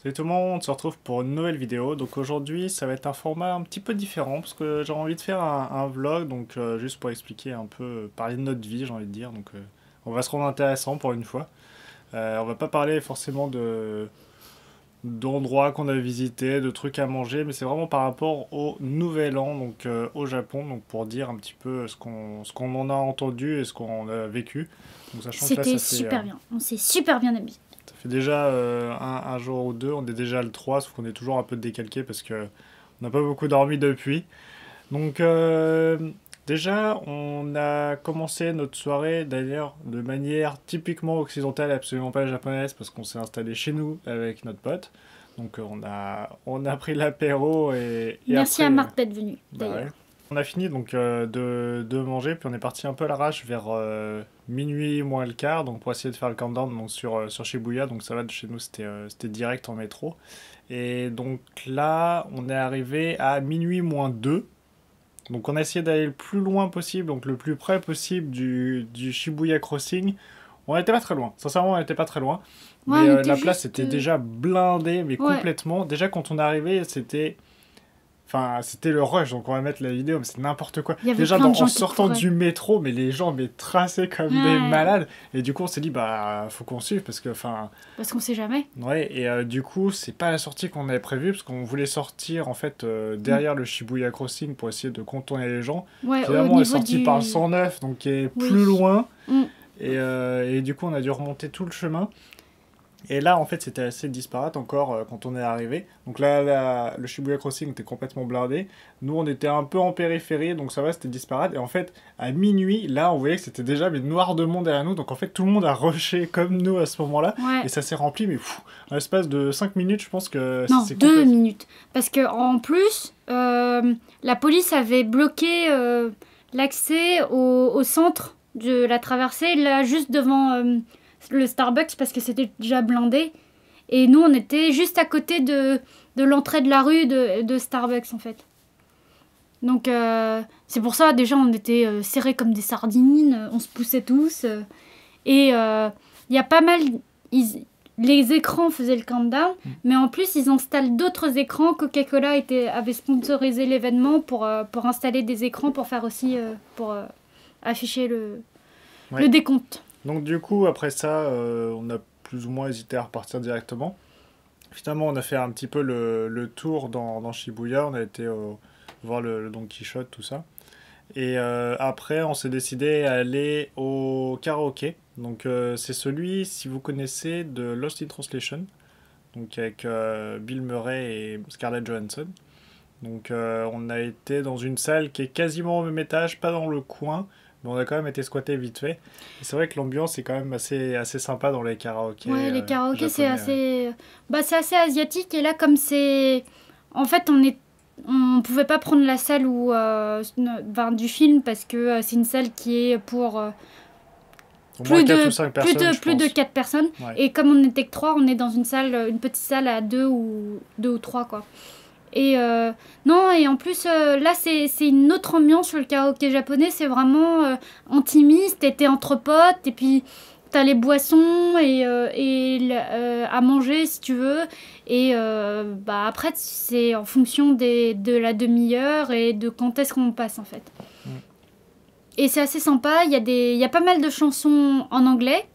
Salut tout le monde, on se retrouve pour une nouvelle vidéo. Donc aujourd'hui, ça va être un format un petit peu différent parce que j'ai envie de faire un vlog, donc juste pour expliquer un peu, parler de notre vie, j'ai envie de dire. Donc on va se rendre intéressant pour une fois. On va pas parler forcément de d'endroits qu'on a visités, de trucs à manger, mais c'est vraiment par rapport au Nouvel An, donc au Japon, donc pour dire un petit peu ce qu'on en a entendu et ce qu'on a vécu. Donc sachant que là, C'était super bien. On s'est super bien habillés. ça fait déjà un jour ou deux, on est déjà le 3, sauf qu'on est toujours un peu décalqué parce que on n'a pas beaucoup dormi depuis. Donc déjà, on a commencé notre soirée d'ailleurs de manière typiquement occidentale, absolument pas japonaise, parce qu'on s'est installé chez nous avec notre pote. Donc on a pris l'apéro et Merci après... à Marc d'être venu, bah ouais. d'ailleurs. On a fini donc de manger, puis on est parti un peu à l'arrache vers minuit moins le quart, donc pour essayer de faire le countdown donc, sur Shibuya, donc ça va de chez nous, c'était direct en métro. Et donc là, on est arrivé à minuit moins 2, donc on a essayé d'aller le plus loin possible, donc le plus près possible du Shibuya Crossing. On n'était pas très loin, sincèrement on n'était pas très loin, Ouais, mais on était la place juste... était déjà blindée, mais Ouais, complètement. Déjà quand on est arrivé, c'était... Enfin, c'était le rush, donc on va mettre la vidéo, mais c'est n'importe quoi. il y avait Déjà, plein de en gens qui sortant couraient. du métro, mais les gens mais tracés comme des Ouais, malades. Et du coup, on s'est dit, bah, faut qu'on suive, parce que, enfin, parce qu'on sait jamais. ouais. Et du coup, c'est pas la sortie qu'on avait prévue, parce qu'on voulait sortir, en fait, Mm. derrière le Shibuya Crossing pour essayer de contourner les gens. Ouais, au Finalement, on est niveau sorti par le du... 109, donc qui est plus Oui. loin. Mm. Et du coup, on a dû remonter tout le chemin. Et là, en fait, c'était assez disparate encore quand on est arrivé. Donc là, le Shibuya Crossing était complètement blindé. Nous, on était un peu en périphérie, donc ça va, c'était disparate. Et en fait, à minuit, là, on voyait que c'était déjà mais noir de monde derrière nous. Donc en fait, tout le monde a rushé comme nous à ce moment-là. Et Ouais. ça s'est rempli, mais en l'espace de 5 minutes, je pense que Non, c'est deux complètement... minutes. Parce que en plus, la police avait bloqué l'accès au centre de la traversée, là, juste devant le Starbucks, parce que c'était déjà blindé. Et nous, on était juste à côté de l'entrée de la rue de Starbucks, en fait. Donc, c'est pour ça, déjà, on était serrés comme des sardines, on se poussait tous. Et il y a pas mal. Les écrans faisaient le countdown, mais en plus, ils installent d'autres écrans. Coca-Cola avait sponsorisé l'événement pour installer des écrans pour faire aussi. Pour afficher le Ouais. décompte. Donc du coup, après ça, on a plus ou moins hésité à repartir directement. Finalement, on a fait un petit peu le tour dans Shibuya. On a été voir le Don Quichotte, tout ça. Et après, on s'est décidé à aller au karaoké. Donc, c'est celui, si vous connaissez, de Lost in Translation. Donc, avec Bill Murray et Scarlett Johansson. Donc, on a été dans une salle qui est quasiment au même étage, pas dans le coin. Mais on a quand même été squatté vite fait. Et c'est vrai que l'ambiance est quand même assez sympa dans les karaokés Ouais, les karaokés, c'est japonais. Ouais. assez. Bah, c'est assez asiatique. Et là, comme c'est. En fait, on pouvait pas prendre la salle du film parce que c'est une salle qui est pour Au moins 4 ou 5 personnes, je plus de pense. 4 personnes. Ouais. Et comme on n'était que 3, on est dans une petite salle à 2 ou 3 quoi. Et non, et en plus, là, c'est une autre ambiance sur le karaoké japonais. C'est vraiment intimiste. T'es entre potes, et puis t'as les boissons à manger si tu veux. Et bah, après, c'est en fonction de la demi-heure et de quand est-ce qu'on passe en fait. Mm. Et c'est assez sympa. Il y a pas mal de chansons en anglais.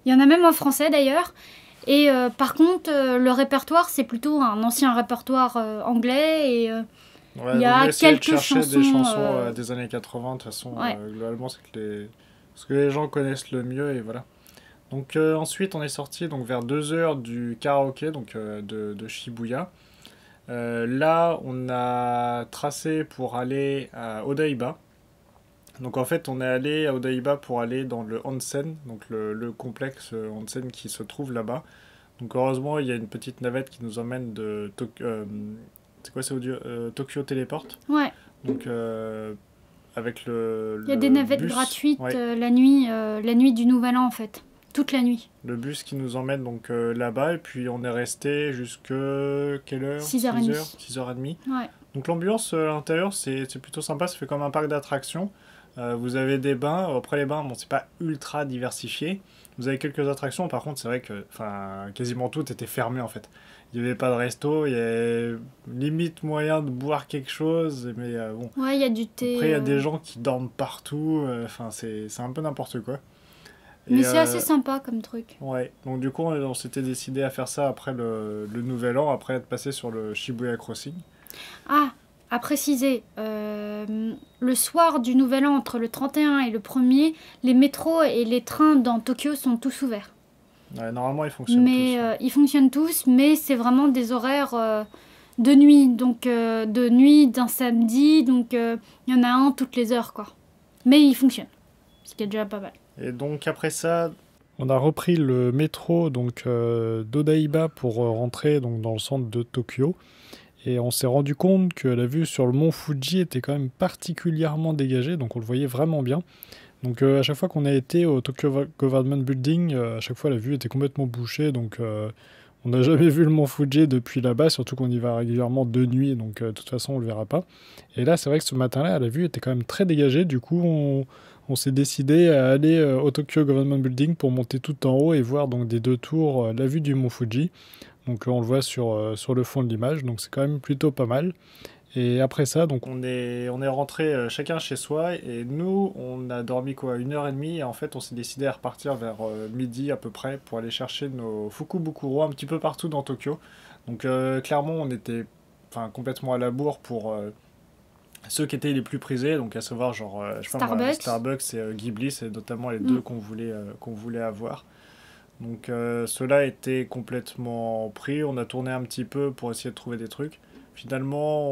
Il y en a même en français d'ailleurs. Et par contre, le répertoire, c'est plutôt un ancien répertoire anglais. Et il Ouais, y vaut mieux a essayer de quelques chercher des chansons. chansons des années 80. De toute façon, Ouais. globalement, c'est ce que les gens connaissent le mieux, et voilà. Donc ensuite, on est sorti donc, vers 2 heures du karaoké, donc de Shibuya. Là, on a tracé pour aller à Odaiba. Donc en fait, on est allé à Odaiba pour aller dans le onsen, donc le complexe onsen qui se trouve là-bas. Donc heureusement, il y a une petite navette qui nous emmène de c'est quoi, c'est Tokyo Teleport. Ouais. Donc avec Il y a des le navettes bus, gratuites ouais, la nuit du Nouvel An en fait. Toute la nuit. le bus qui nous emmène donc là-bas, et puis on est resté jusque quelle heure? 6 heures, 6h30. 6h30. Ouais. Donc l'ambiance à l'intérieur, c'est plutôt sympa, ça fait comme un parc d'attractions. Vous avez des bains. Après les bains, bon, c'est pas ultra diversifié. Vous avez quelques attractions. Par contre, c'est vrai que quasiment tout était fermé en fait. Il n'y avait pas de resto. Il y avait limite moyen de boire quelque chose. Mais bon. Ouais, il y a du thé. Après, il y a des gens qui dorment partout. Enfin, c'est un peu n'importe quoi. Mais c'est assez sympa comme truc. Ouais, donc du coup, on s'était décidé à faire ça après le nouvel an, après être passé sur le Shibuya Crossing. Ah, à préciser, le soir du Nouvel An, entre le 31 et le 1er, les métros et les trains dans Tokyo sont tous ouverts. Ouais, normalement, ils fonctionnent tous. Ouais. Ils fonctionnent tous, mais c'est vraiment des horaires de nuit. Donc, de nuit d'un samedi, donc il y en a un toutes les heures, quoi. Mais ils fonctionnent, ce qui est déjà pas mal. Et donc, après ça, on a repris le métro d'Odaiba pour rentrer donc, dans le centre de Tokyo. Et on s'est rendu compte que la vue sur le mont Fuji était quand même particulièrement dégagée, donc on le voyait vraiment bien. Donc à chaque fois qu'on a été au Tokyo Government Building, à chaque fois la vue était complètement bouchée, donc on n'a jamais vu le mont Fuji depuis là-bas, surtout qu'on y va régulièrement de nuit, donc de toute façon on le verra pas. Et là c'est vrai que ce matin-là, la vue était quand même très dégagée, du coup on s'est décidé à aller au Tokyo Government Building pour monter tout en haut et voir donc des 2 tours la vue du mont Fuji. Donc on le voit sur le fond de l'image, donc c'est quand même plutôt pas mal. Et après ça, donc on est rentré chacun chez soi, et nous, on a dormi quoi, 1h30, et en fait on s'est décidé à repartir vers midi à peu près pour aller chercher nos Fukubukuro un petit peu partout dans Tokyo. Donc clairement on était complètement à la bourre pour ceux qui étaient les plus prisés, donc à savoir genre je sais pas moi, Starbucks et Ghibli, c'est notamment les deux qu'on voulait avoir. Donc ceux-là étaient complètement pris, on a tourné un petit peu pour essayer de trouver des trucs. Finalement,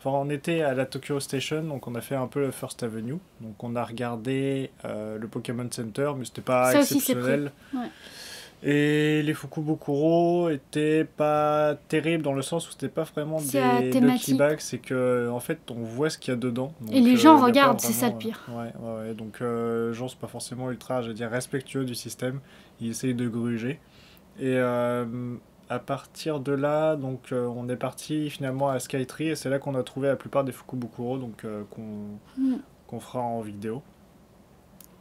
on était à la Tokyo Station, donc on a fait un peu le First Avenue. Donc on a regardé le Pokémon Center, mais c'était pas exceptionnel. Ouais. Et les Fukubukuro étaient pas terribles dans le sens où c'était pas vraiment des Lucky Bags, c'est que en fait on voit ce qu'il y a dedans. Donc, et les gens regardent, c'est ça le pire. Ouais. Donc les gens sont pas forcément ultra, je veux dire, respectueux du système. Ils essayent de gruger. Et à partir de là, donc on est parti finalement à Skytree, et c'est là qu'on a trouvé la plupart des Fukubukuro, donc qu'on fera en vidéo.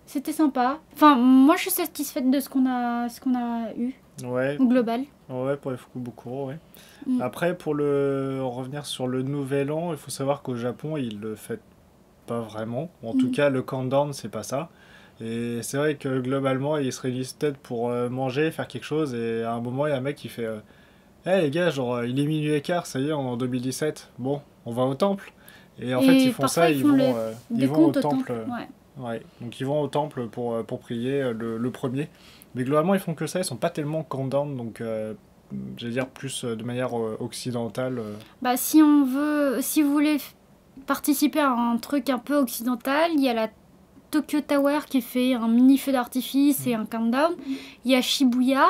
C'était sympa. Enfin, moi je suis satisfaite de ce qu'on a eu. Ouais. Au global. Ouais, pour les Fukubukuro, ouais. Après, pour revenir sur le Nouvel An, il faut savoir qu'au Japon, ils le fêtent pas vraiment. En tout cas, le countdown, c'est pas ça. Et c'est vrai que globalement, ils se réunissent peut-être pour manger, faire quelque chose, et à un moment, il y a un mec qui fait hey, les gars, genre, il est minuit et quart, ça y est, on est en 2017. Bon, on va au temple. Et en fait, ils font ça, ils vont au temple. Ouais. Donc ils vont au temple pour prier le premier. Mais globalement, ils font que ça, ils sont pas tellement countdown, donc j'allais dire plus de manière occidentale. Bah, si vous voulez participer à un truc un peu occidental, il y a la Tokyo Tower qui fait un mini feu d'artifice et un countdown. Il y a Shibuya.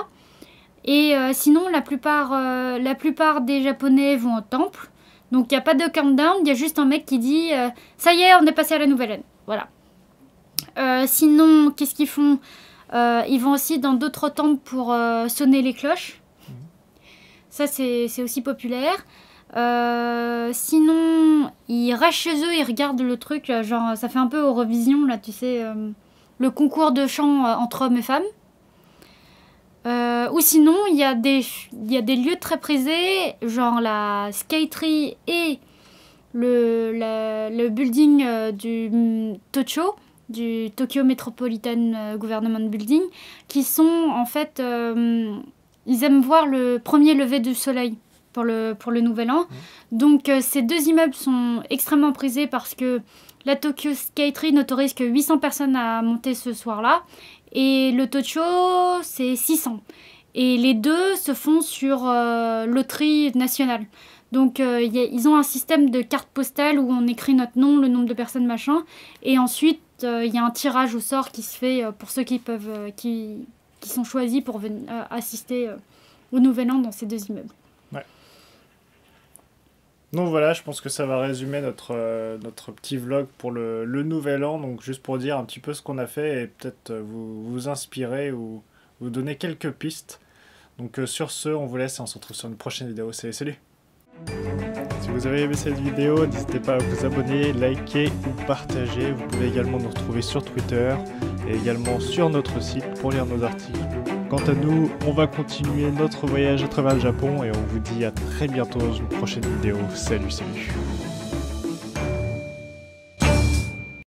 Et sinon, la plupart des Japonais vont au temple. Donc il n'y a pas de countdown, il y a juste un mec qui dit ça y est, on est passé à la nouvelle année. Voilà. Sinon, qu'est-ce qu'ils font ils vont aussi dans d'autres temples pour sonner les cloches. Ça, c'est aussi populaire. Sinon, ils restent chez eux, ils regardent le truc, genre ça fait un peu Eurovision, là, tu sais, le concours de chant entre hommes et femmes. Ou sinon, il y a des lieux très prisés, genre la Skytree et le building du Tocho, du Tokyo Metropolitan Government Building, qui sont en fait... ils aiment voir le premier lever du soleil pour le Nouvel An. Donc ces deux immeubles sont extrêmement prisés parce que la Tokyo Skytree n'autorise que 800 personnes à monter ce soir-là. Et le Tocho, c'est 600. Et les deux se font sur loterie nationale. Donc ils ont un système de carte postale où on écrit notre nom, le nombre de personnes, machin. Et ensuite, il y a un tirage au sort qui se fait pour ceux qui sont choisis pour venir assister au Nouvel An dans ces deux immeubles. Ouais. Donc voilà, je pense que ça va résumer notre petit vlog pour le Nouvel An. Donc juste pour dire un petit peu ce qu'on a fait et peut-être vous inspirer ou vous donner quelques pistes. Donc sur ce, on vous laisse et on se retrouve sur une prochaine vidéo. Salut! Si vous avez aimé cette vidéo, n'hésitez pas à vous abonner, liker ou partager. Vous pouvez également nous retrouver sur Twitter et également sur notre site pour lire nos articles. Quant à nous, on va continuer notre voyage à travers le Japon et on vous dit à très bientôt dans une prochaine vidéo. Salut, salut!